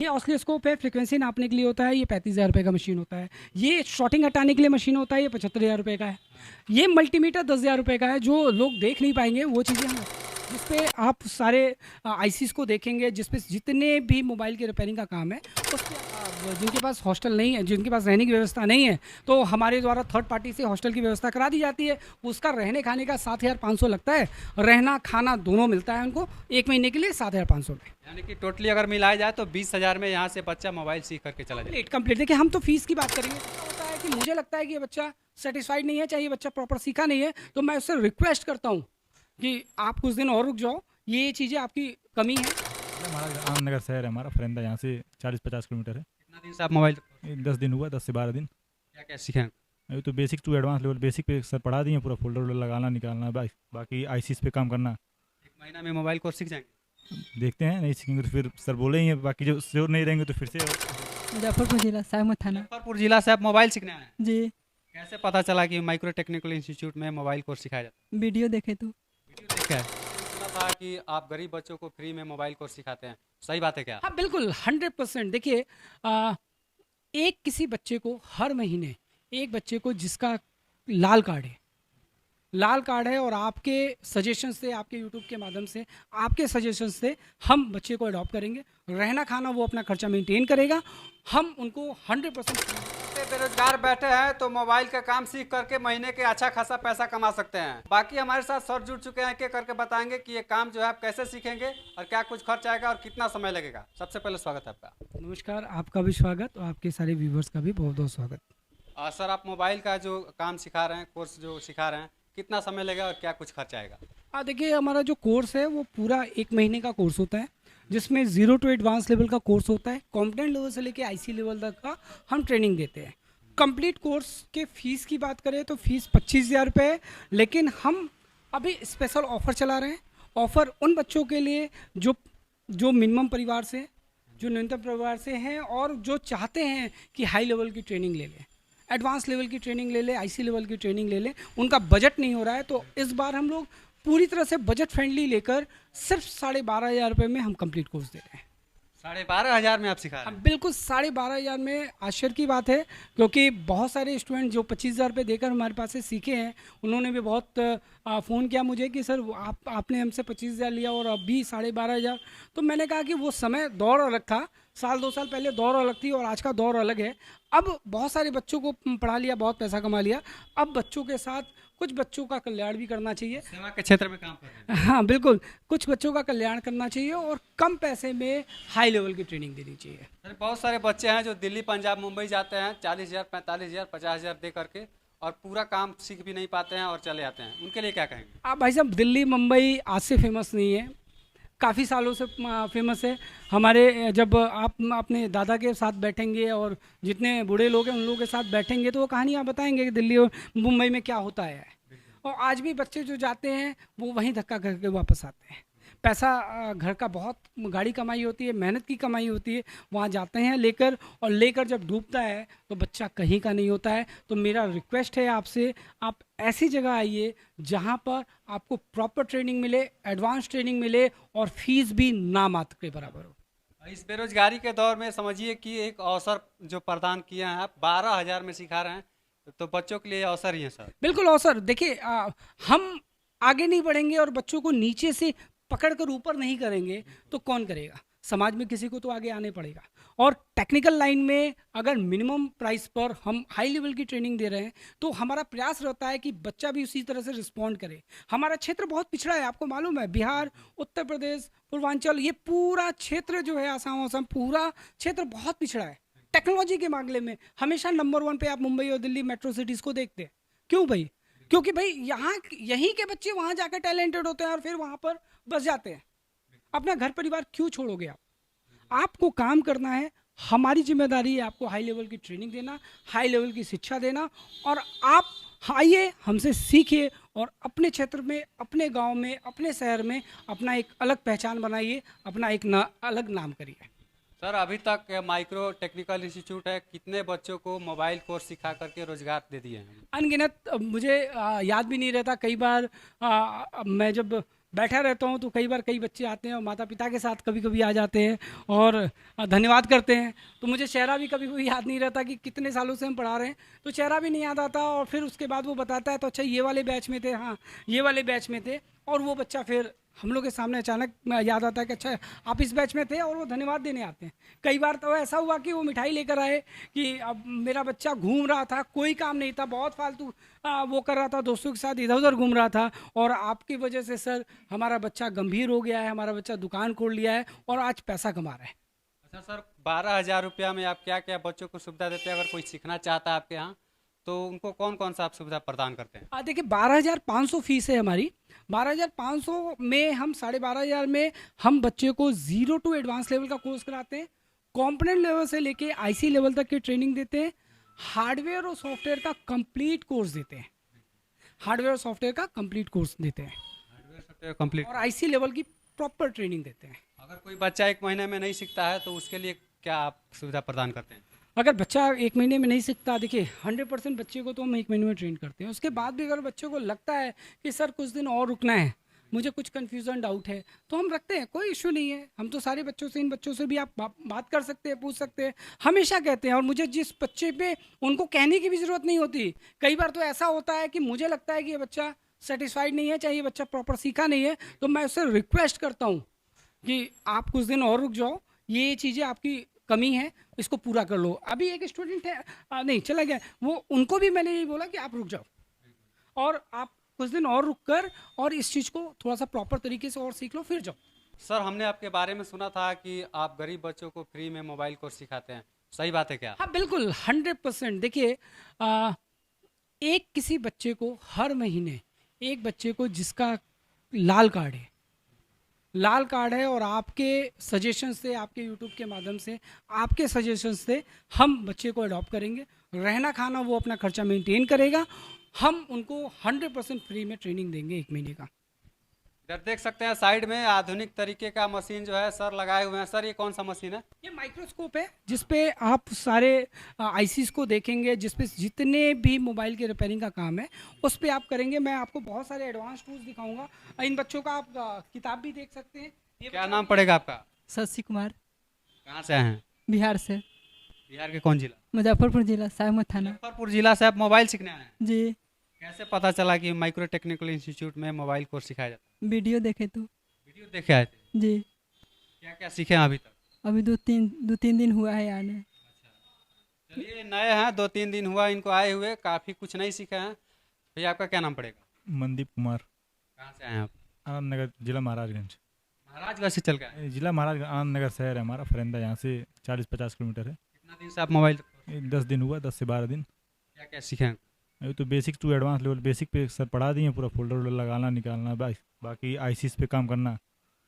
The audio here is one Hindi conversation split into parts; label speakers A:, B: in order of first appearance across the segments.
A: ये ऑसिलोस्कोप है, फ्रीक्वेंसी नापने के लिए होता है, ये 35,000 रुपये का मशीन होता है। ये शॉर्टिंग हटाने के लिए मशीन होता है, ये 75,000 रुपये का है। ये मल्टीमीटर 10,000 रुपये का है, जो लोग देख नहीं पाएंगे वो चीज़ें हम जिस पे आप सारे आईसीस को देखेंगे, जिस पे जितने भी मोबाइल के रिपेयरिंग का काम है उस पे जिनके पास हॉस्टल नहीं है, जिनके पास रहने की व्यवस्था नहीं है, तो हमारे द्वारा थर्ड पार्टी से हॉस्टल की व्यवस्था करा दी जाती है। उसका रहने खाने का 7,500 लगता है, रहना खाना दोनों मिलता है उनको 1 महीने के लिए 7,500 में।
B: यानी कि टोटली अगर मिलाया जाए तो 20,000 में यहाँ से बच्चा मोबाइल सीख करके चला जाए।
A: Complete complete. देखिए, हम तो फीस की बात करेंगे। क्या होता है कि मुझे लगता है कि ये बच्चा सेटिस्फाइड नहीं है, चाहे ये बच्चा प्रॉपर सीखा नहीं है, तो मैं उससे रिक्वेस्ट करता हूँ कि आप कुछ दिन और रुक जाओ, ये चीज़ें आपकी कमी है।
C: हमारा आनंद नगर शहर है, हमारा फरेंदा यहाँ से 40-50 किलोमीटर है।
B: कितना दिन से आप मोबाइल
C: ये 10 दिन हुआ, 10 से 12 दिन।
B: क्या क्या सीखे हैं?
C: अभी तो basic to advance level, basic पे सर पढ़ा दिए, पूरा फोल्डर वोल्डर लगाना निकालना, बाकी आईसीस पे काम करना।
B: एक महीना में मोबाइल कोर्स सीख जाएंगे?
C: देखते हैं, नहीं सीखेंगे तो फिर सर बोले ही हैं, बाकी जो नहीं रहेंगे तो फिर से।
D: मुजफ्फरपुर जिला साहमत थाना।
B: मुजफ्फरपुर जिला से आप मोबाइल सीखने आए हैं?
D: जी।
B: कैसे पता चला कि माइक्रो टेक्निकल इंस्टीट्यूट में मोबाइल कोर्स सिखाया जाता
D: वीडियो देखे तो।
B: है? वीडियो देख के सुना था कि आप गरीब बच्चों को फ्री में मोबाइल कोर्स सिखाते हैं, सही बात है क्या?
A: हाँ बिल्कुल, 100%। देखिए, आ, एक किसी बच्चे को हर महीने, एक बच्चे को जिसका लाल कार्ड है, लाल कार्ड है, और आपके सजेशन से, आपके यूट्यूब के माध्यम से, आपके सजेशन से हम बच्चे को अडॉप्ट करेंगे। रहना खाना वो अपना खर्चा मेंटेन करेगा, हम उनको 100%।
B: बेरोजगार बैठे हैं तो मोबाइल का काम सीख करके महीने के अच्छा खासा पैसा कमा सकते हैं। बाकी हमारे साथ सर जुड़ चुके हैं, एक करके बताएंगे कि ये काम जो है आप कैसे सीखेंगे और क्या कुछ खर्च आएगा और कितना समय लगेगा। सबसे पहले स्वागत है आपका।
A: नमस्कार, आपका भी स्वागत और आपके सारे व्यूवर्स का भी बहुत बहुत स्वागत।
B: सर, आप मोबाइल का जो काम सिखा रहे हैं, कोर्स जो सिखा रहे हैं, कितना समय लगेगा और क्या कुछ खर्च आएगा?
A: देखिए, हमारा जो कोर्स है वो पूरा 1 महीने का कोर्स होता है, जिसमें 0 to एडवांस लेवल का कोर्स होता है। कॉम्पिटेंट लेवल से लेके आईसी लेवल तक का हम ट्रेनिंग देते हैं। कंप्लीट कोर्स के फीस की बात करें तो फीस 25,000 रुपये है, लेकिन हम अभी स्पेशल ऑफ़र चला रहे हैं। ऑफ़र उन बच्चों के लिए जो जो मिनिमम परिवार से, जो न्यूनतम परिवार से हैं, और जो चाहते हैं कि हाई लेवल की ट्रेनिंग ले लें, एडवांस लेवल की ट्रेनिंग ले लें, आईसी लेवल की ट्रेनिंग ले लें। उनका बजट नहीं हो रहा है, तो इस बार हम लोग पूरी तरह से बजट फ्रेंडली लेकर सिर्फ 12,500 रुपये में हम कंप्लीट कोर्स दे रहे हैं।
B: 12,500 में आप सिखा रहे
A: हाँ
B: हैं?
A: बिल्कुल, 12,500 में आश्चर्य की बात है, क्योंकि बहुत सारे स्टूडेंट जो 25,000 रुपये देकर हमारे पास से सीखे हैं, उन्होंने भी बहुत फ़ोन किया मुझे कि सर आपने हमसे 25,000 लिया और अभी 12,500। तो मैंने कहा कि वो समय दौर अलग था, 1-2 साल पहले दौर अलग थी और आज का दौर अलग है। अब बहुत सारे बच्चों को पढ़ा लिया, बहुत पैसा कमा लिया, अब बच्चों के साथ कुछ बच्चों का कल्याण भी करना चाहिए।
B: सेवा के क्षेत्र में काम कर रहे हैं?
A: हाँ बिल्कुल, कुछ बच्चों का कल्याण करना चाहिए और कम पैसे में हाई लेवल की ट्रेनिंग देनी चाहिए।
B: सर, बहुत सारे बच्चे हैं जो दिल्ली, पंजाब, मुंबई जाते हैं 40,000, 45,000, 50,000 दे करके, और पूरा काम सीख भी नहीं पाते हैं और चले आते हैं। उनके लिए क्या कहेंगे?
A: आप भाई साहब, दिल्ली मुंबई आज से फेमस नहीं है, काफ़ी सालों से फेमस है। हमारे जब आप अपने दादा के साथ बैठेंगे और जितने बूढ़े लोग हैं उन लोगों के साथ बैठेंगे, तो वो कहानियाँ बताएंगे कि दिल्ली और मुंबई में क्या होता है। और आज भी बच्चे जो जाते हैं वो वहीं धक्का करके वापस आते हैं। पैसा घर का, बहुत गाड़ी कमाई होती है, मेहनत की कमाई होती है, वहाँ जाते हैं लेकर, और लेकर जब डूबता है तो बच्चा कहीं का नहीं होता है। तो मेरा रिक्वेस्ट है आपसे, आप ऐसी जगह आइए जहाँ पर आपको प्रॉपर ट्रेनिंग मिले, एडवांस ट्रेनिंग मिले, और फीस भी नामात्र के बराबर हो।
B: इस बेरोजगारी के दौर में समझिए कि एक अवसर जो प्रदान किए हैं आप, 12,000 में सिखा रहे हैं, तो बच्चों के लिए अवसर ही है सर।
A: बिल्कुल अवसर। देखिए, हम आगे नहीं बढ़ेंगे और बच्चों को नीचे से पकड़कर ऊपर नहीं करेंगे तो कौन करेगा? समाज में किसी को तो आगे आने पड़ेगा। और टेक्निकल लाइन में अगर मिनिमम प्राइस पर हम हाई लेवल की ट्रेनिंग दे रहे हैं, तो हमारा प्रयास रहता है कि बच्चा भी उसी तरह से रिस्पॉन्ड करे। हमारा क्षेत्र बहुत पिछड़ा है, आपको मालूम है, बिहार, उत्तर प्रदेश, पूर्वांचल, ये पूरा क्षेत्र जो है, आसाम वासाम, पूरा क्षेत्र बहुत पिछड़ा है टेक्नोलॉजी के मामले में। हमेशा नंबर 1 पे आप मुंबई और दिल्ली मेट्रो सिटीज़ को देखते हैं। क्यों भाई? क्योंकि भाई यहाँ यहीं के बच्चे वहाँ जाकर टैलेंटेड होते हैं और फिर वहाँ पर बस जाते हैं। अपना घर परिवार क्यों छोड़ोगे आप? आपको काम करना है, हमारी जिम्मेदारी है आपको हाई लेवल की ट्रेनिंग देना, हाई लेवल की शिक्षा देना, और आप आइए हमसे सीखिए और अपने क्षेत्र में, अपने गांव में, अपने शहर में अपना एक अलग पहचान बनाइए, अपना एक अलग नाम करिए।
B: सर, अभी तक माइक्रो टेक्निकल इंस्टीट्यूट है, कितने बच्चों को मोबाइल कोर्स सिखा करके रोजगार दे दिए हैं?
A: अनगिनत, मुझे याद भी नहीं रहता। कई बार मैं जब बैठा रहता हूँ तो कई बार कई बच्चे आते हैं और माता पिता के साथ कभी कभी आ जाते हैं और धन्यवाद करते हैं, तो मुझे चेहरा भी कभी कभी याद नहीं रहता कि कितने सालों से हम पढ़ा रहे हैं, तो चेहरा भी नहीं याद आता। और फिर उसके बाद वो बताता है तो अच्छा ये वाले बैच में थे, हाँ ये वाले बैच में थे, और वो बच्चा फिर हम लोग के सामने अचानक याद आता है कि अच्छा आप इस बैच में थे, और वो धन्यवाद देने आते हैं। कई बार तो ऐसा हुआ कि वो मिठाई लेकर आए कि अब मेरा बच्चा घूम रहा था, कोई काम नहीं था, बहुत फालतू वो कर रहा था, दोस्तों के साथ इधर उधर घूम रहा था, और आपकी वजह से सर हमारा बच्चा गंभीर हो गया है, हमारा बच्चा दुकान खोल लिया है और आज पैसा कमा रहा है।
B: अच्छा सर, 12,000 रुपया में आप क्या क्या बच्चों को सुविधा देते हैं? अगर कोई सीखना चाहता है आपके यहाँ तो उनको कौन कौन सा आप सुविधा प्रदान करते हैं?
A: देखिए 12,500 फीस है हमारी। 12,500 में हम 12,500 में हम बच्चे को 0 टू एडवांस लेवल का कोर्स कराते हैं, कॉम्पोनेंट लेवल से लेके आईसी लेवल तक की ट्रेनिंग देते हैं, हार्डवेयर और सॉफ्टवेयर का कंप्लीट कोर्स देते हैं, हार्डवेयर और सॉफ्टवेयर का कंप्लीट कोर्स देते हैं,
B: हार्डवेयर सॉफ्टवेयर कंप्लीट।
A: और आईसी लेवल की प्रॉपर ट्रेनिंग देते हैं।
B: अगर कोई बच्चा 1 महीने में नहीं सीखता है तो उसके लिए क्या आप सुविधा प्रदान करते हैं?
A: अगर बच्चा 1 महीने में नहीं सीखता, देखिए 100% बच्चे को तो हम 1 महीने में ट्रेन करते हैं। उसके बाद भी अगर बच्चे को लगता है कि सर कुछ दिन और रुकना है, मुझे कुछ कन्फ्यूज़न डाउट है, तो हम रखते हैं, कोई इशू नहीं है। हम तो सारे बच्चों से, इन बच्चों से भी आप बात कर सकते हैं, पूछ सकते हैं, हमेशा कहते हैं। और मुझे जिस बच्चे पे उनको कहने की भी ज़रूरत नहीं होती। कई बार तो ऐसा होता है कि मुझे लगता है कि ये बच्चा सेटिस्फाइड नहीं है, चाहे ये बच्चा प्रॉपर सीखा नहीं है, तो मैं उससे रिक्वेस्ट करता हूँ कि आप कुछ दिन और रुक जाओ, ये चीज़ें आपकी कमी है, इसको पूरा कर लो। अभी एक स्टूडेंट है नहीं चला गया, वो उनको भी मैंने यही बोला कि आप रुक जाओ और आप कुछ दिन और रुक कर और इस चीज़ को थोड़ा सा प्रॉपर तरीके से और सीख लो, फिर जाओ।
B: सर, हमने आपके बारे में सुना था कि आप गरीब बच्चों को फ्री में मोबाइल कोर्स सिखाते हैं, सही बात है क्या?
A: हाँ बिल्कुल 100%। देखिए एक किसी बच्चे को हर महीने, एक बच्चे को जिसका लाल कार्ड है, लाल कार्ड है, और आपके सजेशन से, आपके यूट्यूब के माध्यम से, आपके सजेशन से हम बच्चे को अडॉप्ट करेंगे। रहना खाना वो अपना खर्चा मेंटेन करेगा, हम उनको 100% फ्री में ट्रेनिंग देंगे 1 महीने का।
B: इधर देख सकते हैं साइड में आधुनिक तरीके का मशीन जो है सर लगाए हुए हैं। सर, ये कौन सा मशीन है?
A: ये माइक्रोस्कोप है जिसपे आप सारे आईसीज को देखेंगे, जिसपे जितने भी मोबाइल के रिपेयरिंग का काम है उस पे आप करेंगे। मैं आपको बहुत सारे एडवांस टूल्स दिखाऊंगा। इन बच्चों का आप किताब भी देख सकते हैं।
B: क्या नाम पड़ेगा आपका?
D: शशि कुमार,
B: कहाँ से आए हैं?
D: बिहार से,
B: बिहार के कौन जिला?
D: मुजफ्फरपुर जिला, सायमत थाना।
B: मुजफ्फरपुर जिला से आप मोबाइल सीखने आए हैं?
D: जी,
B: कैसे पता चला कि माइक्रो टेक्निकल इंस्टीट्यूट में मोबाइल कोर्स सिखाया जाता है?
D: वीडियो देखे तो।
B: वीडियो देखे आए थे?
D: जी,
B: क्या क्या सीखे हैं अभी तक?
D: अभी 2-3 दिन हुआ है आने।
B: चलिए, नए हैं, 2-3 दिन हुआ इनको आए हुए, काफ़ी कुछ नहीं सीखे हैं। भैया, आपका क्या नाम पड़ेगा?
C: मनदीप कुमार,
B: कहाँ से आए हैं आप?
C: आनंद नगर, जिला महाराजगंज।
B: महाराजगंज से चल के आए?
C: जिला महाराजगंज, आनंद नगर शहर है हमारा, फरिंदा, यहाँ से 40-50 किलोमीटर है।
B: कितना दिन से आप मोबाइल
C: 10 दिन हुआ, 10 से 12 दिन।
B: क्या क्या सीखे हैं?
C: अभी तो basic to advance level, basic पे सर पढ़ा दिए, पूरा फोल्डर वोल्डर लगाना निकालना, बाकी आईसीस पे काम करना।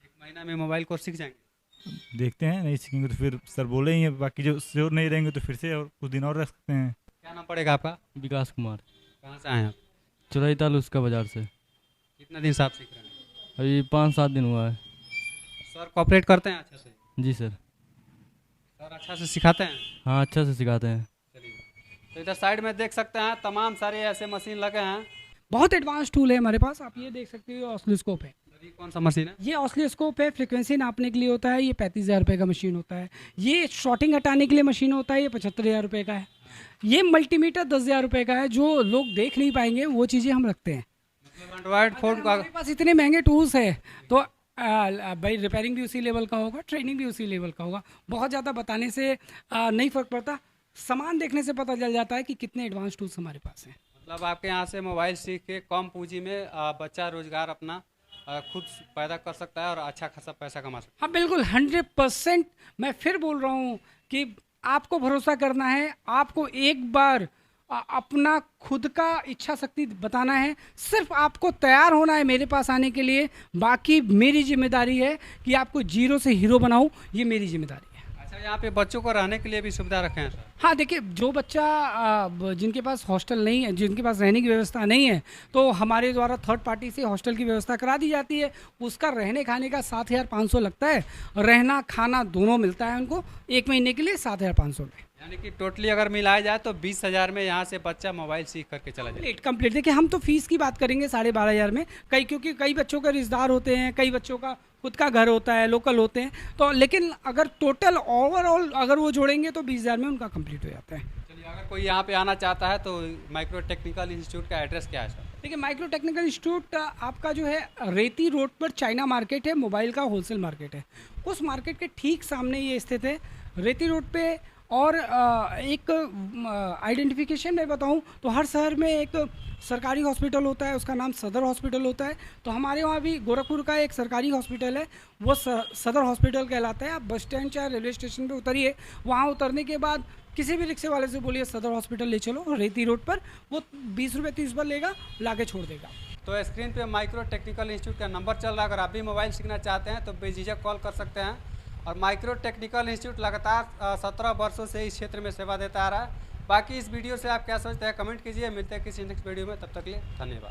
B: 1 महीना में मोबाइल कोर्स सीख जाएंगे?
C: देखते हैं, नहीं सीखेंगे तो फिर सर बोले ही हैं, बाकी जो श्योर नहीं रहेंगे तो फिर से और कुछ दिन और रख सकते हैं।
B: क्या नाम पड़ेगा आपका?
E: विकास कुमार,
B: कहाँ से आए हैं आप?
E: चौराही तालुका बाजार से।
B: कितना दिन से आप सीख रहे हैं?
E: अभी 5-7 दिन हुआ है।
B: सर कॉपरेट करते हैं अच्छा से?
E: जी सर।
B: सर अच्छा से सिखाते हैं?
E: हाँ, अच्छा से सिखाते हैं।
B: चलिए, तो इधर साइड में देख सकते हैं तमाम सारे ऐसे मशीन लगे हैं।
A: बहुत एडवांस टूल है हमारे पास। आप ये देख सकते हो, ऑसिलोस्कोप है।
B: सर, ये कौन सा मशीन है?
A: ये ऑसिलोस्कोप है, फ्रिक्वेंसी नापने के लिए होता है। ये 35,000 रुपये का मशीन होता है। ये शॉर्टिंग हटाने के लिए मशीन होता है, ये 75,000 रुपये का है। ये मल्टीमीटर 10,000 रुपये का है। जो लोग देख नहीं पाएंगे वो चीज़ें हम रखते हैं।
B: मतलब एंड्रॉयड फोन का?
A: हमारे पास इतने महंगे टूल्स है तो भाई रिपेयरिंग भी उसी लेवल का होगा, ट्रेनिंग भी उसी लेवल का होगा। बहुत ज़्यादा बताने से नहीं फ़र्क पड़ता, सामान देखने से पता चल जाता है कि कितने एडवांस टूल्स हमारे पास हैं।
B: मतलब आपके यहाँ से मोबाइल सीख के कम पूंजी में बच्चा रोजगार अपना खुद पैदा कर सकता है और अच्छा खासा पैसा कमा सकता
A: हाँ बिल्कुल 100%। मैं फिर बोल रहा हूँ कि आपको भरोसा करना है, आपको एक बार अपना खुद का इच्छा शक्ति बताना है, सिर्फ आपको तैयार होना है मेरे पास आने के लिए। बाकी मेरी जिम्मेदारी है कि आपको जीरो से हीरो बनाऊं, ये मेरी जिम्मेदारी है।
B: अच्छा, यहाँ पे बच्चों को रहने के लिए भी सुविधा रखे हैं सर?
A: हाँ देखिए, जो बच्चा जिनके पास हॉस्टल नहीं है, जिनके पास रहने की व्यवस्था नहीं है, तो हमारे द्वारा थर्ड पार्टी से हॉस्टल की व्यवस्था करा दी जाती है। उसका रहने खाने का 7,500 लगता है, रहना खाना दोनों मिलता है उनको 1 महीने के लिए 7,500 में।
B: यानी कि टोटली अगर मिलाया जाए तो 20,000 में यहाँ से बच्चा मोबाइल सीख करके चला जाए।
A: कंप्लीट देखिए, हम तो फीस की बात करेंगे 12,500 में, क्योंकि कई बच्चों के रिश्तेदार होते हैं, कई बच्चों का खुद का घर होता है, लोकल होते हैं, तो लेकिन अगर टोटल ओवरऑल अगर वो जोड़ेंगे तो 20,000 में उनका कंप्लीट हो जाता है।
B: चलिए, अगर कोई यहाँ पे आना चाहता है तो माइक्रो टेक्निकल इंस्टीट्यूट का एड्रेस क्या है सर?
A: देखिए, माइक्रो टेक्निकल इंस्टीट्यूट आपका जो है रेती रोड पर चाइना मार्केट है, मोबाइल का होलसेल मार्केट है, उस मार्केट के ठीक सामने ये स्थित है, रेती रोड पे। और एक आइडेंटिफिकेशन मैं बताऊं तो हर शहर में एक सरकारी हॉस्पिटल होता है, उसका नाम सदर हॉस्पिटल होता है, तो हमारे वहाँ भी गोरखपुर का एक सरकारी हॉस्पिटल है, वो सदर हॉस्पिटल कहलाता है। आप बस स्टैंड चाहे रेलवे स्टेशन पे उतरिए, वहाँ उतरने के बाद किसी भी रिक्शे वाले से बोलिए सदर हॉस्पिटल ले चलो रेती रोड पर, वो 20 रुपये 30 रुपये लेगा, ला के छोड़ देगा।
B: तो स्क्रीन पे माइक्रो टेक्निकल इंस्टीट्यूट का नंबर चल रहा है, अगर आप भी मोबाइल सीखना चाहते हैं तो बेझिझक कॉल कर सकते हैं। और माइक्रो टेक्निकल इंस्टीट्यूट लगातार 17 वर्षों से इस क्षेत्र में सेवा देता आ रहा है। बाकी इस वीडियो से आप क्या सोचते हैं कमेंट कीजिए। मिलते हैं किसी नेक्स्ट वीडियो में, तब तक के लिए धन्यवाद।